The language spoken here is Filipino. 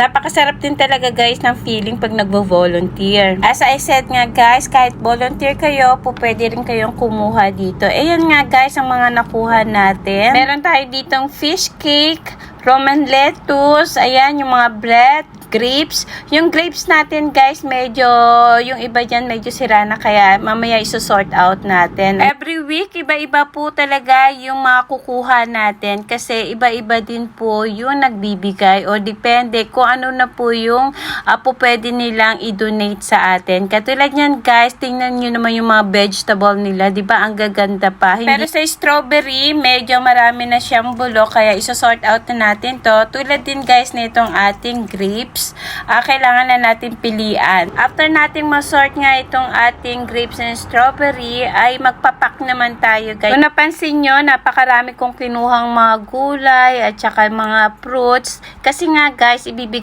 Napakasarap din talaga guys ng feeling pag nagvo-volunteer. As I said nga guys, kahit volunteer kayo, pwede rin kayong kumuha dito. Ayan nga guys ang mga nakuha natin. Meron tayo ditong fish cake, Roman lettuce, ayan yung mga bread, grapes. Yung grapes natin guys, medyo, yung iba dyan medyo sira na kaya mamaya isusort out natin. Every week, iba-iba po talaga yung mga kukuha natin kasi iba-iba din po yung nagbibigay o depende kung ano na po yung po pwede nilang i-donate sa atin. Katulad yan guys, tingnan nyo naman yung mga vegetable nila, di ba ang gaganda pa. Pero sa strawberry, medyo marami na siyang bulok kaya isusort out na natin to. Tulad din guys na itong ating grapes. Kailangan na natin pilian. After nating masort nga itong ating grapes and strawberry, ay magpapak naman tayo guys. Kung napansin nyo, napakarami kong kinuhang mga gulay at saka mga fruits. Kasi nga guys, ibibigay